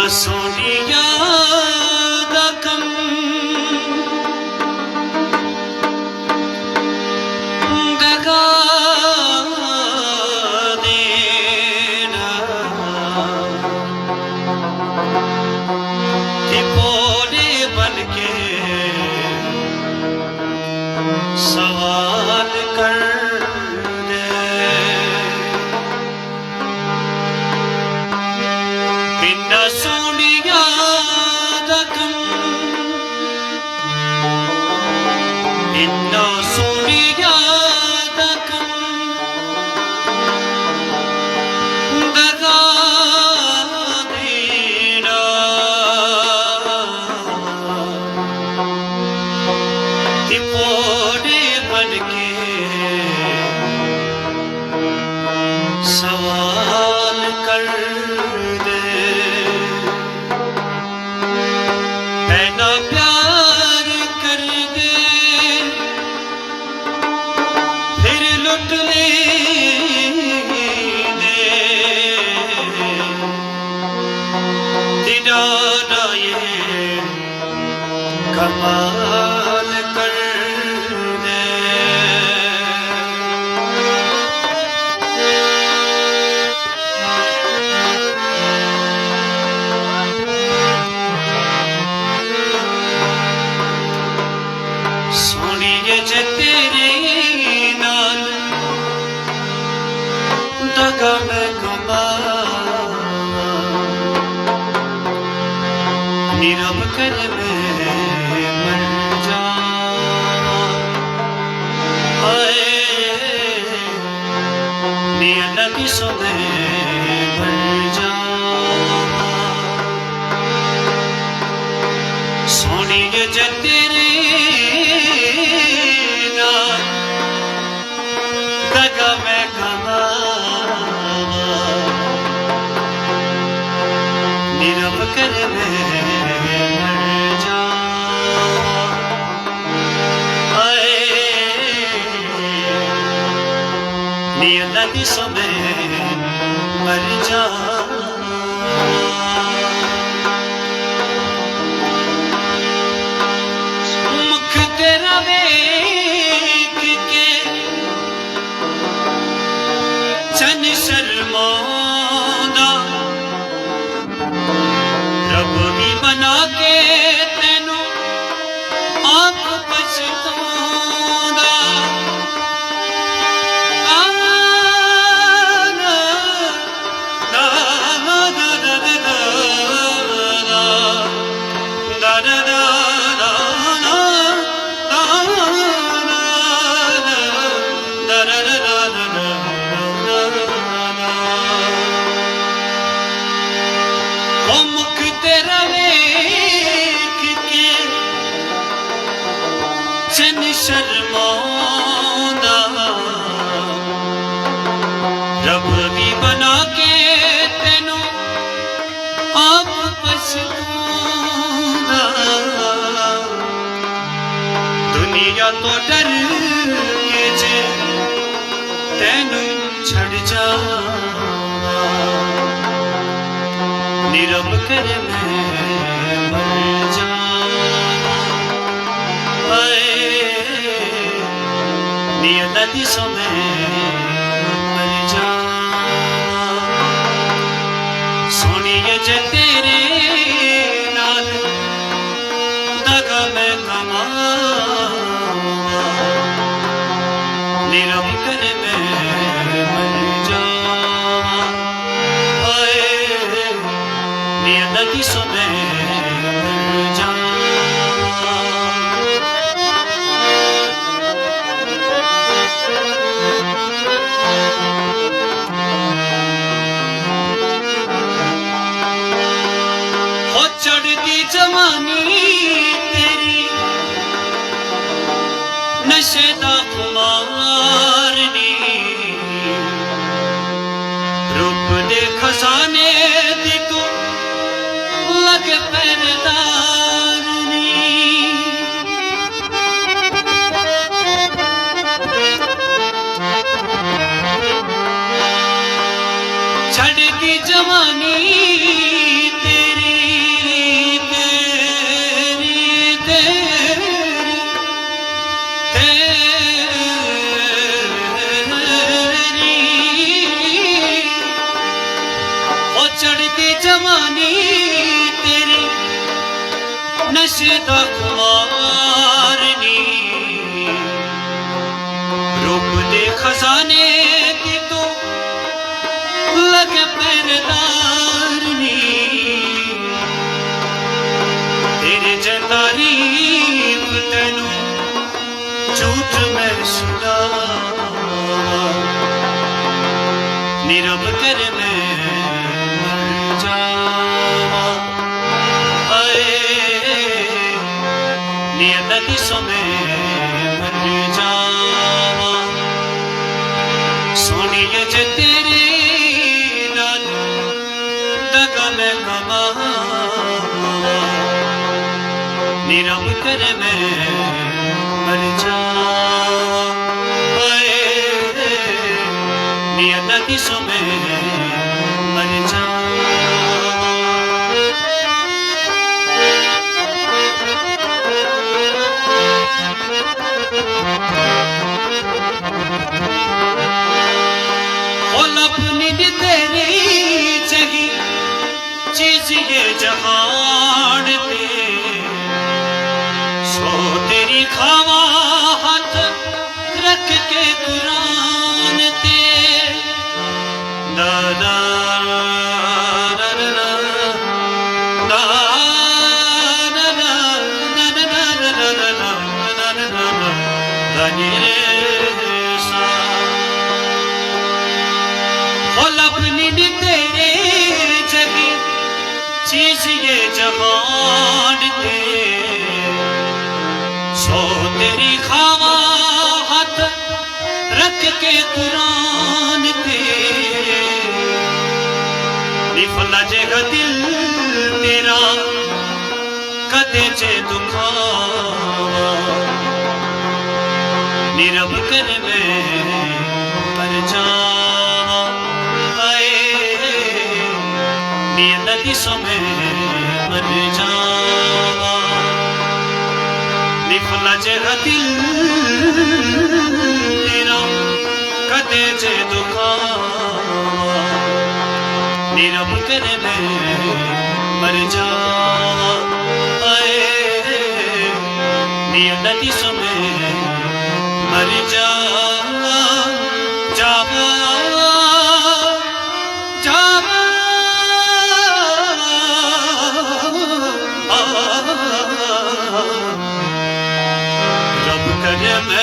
सोनिया दा कम दगा देना कि भोले बनके सवाल कर दे इन्ना सोनिया दा कम इन्ना सोनिया दा कम दगा देना कि भोले बनके सवाल कर दे पहला प्यार कर दे फिर लुट ले दे तेरा ये कमाल कर दे सोनिए जे तेरे नाल दगा मैं गुमा नीरव कर मैं मर जा हाय नी अलग सुने मर जा सोनिए जे तेरे नाल दगा मैं गुमा नीरव कर मैं मर जा हाय नी अलग सुने मर जा मुख तेरा वेख के चन शर्मांदा रब भी बना के तेनू आप पछतांदा मुख तेरा वेख के चन शर्मांदा रब भी बना के तेनू आप पछतांदा दुनिया तो डर के जे तेनू छड़ जा नीरव कर मैं मर जा हाय नी अलग सुने मर जा सोनिए जे तेरे नाल दगा मैं गुमा नीरव कर मैं मर जा नदी सुने मर जा हो चढ़ती जवानी तेरी नशे दा खुमार नी रूप दे खजाने दी तू लग पैरदारनी चढ़ती जवानी तेरी नशे दा खुमार नी रूप दे खजाने दी तो लगे पहरेदार नी तेरे जे तारीफ तेनू झूठ मैं सुनावा नीरव कर मैं मर जावा आए नियत दिसों में मर जावा सोनिए जे तेरे नाल दगा मैं कमावा नीरव कर मैं मर जावा आए नियत दिसों में मर जावा अपनी तेरी चही चीज ये जहान पे सो तेरी खावा हाथ रख के कुरान ते दादा अपनी तेरे जगी चीज ये जहान ते सो तेरी खावा हाथ रख के कुरान ते निफला जेगा दिल तेरा कदे जे दुखावा नीरव कर मैं मर जावा दिसों में मर जावा निफला जेगा दिल तेरा कदे जे दुखावा नीरव करे मैं मर जावा आए नियत दिसों में मर जावा जावा रब करे मैं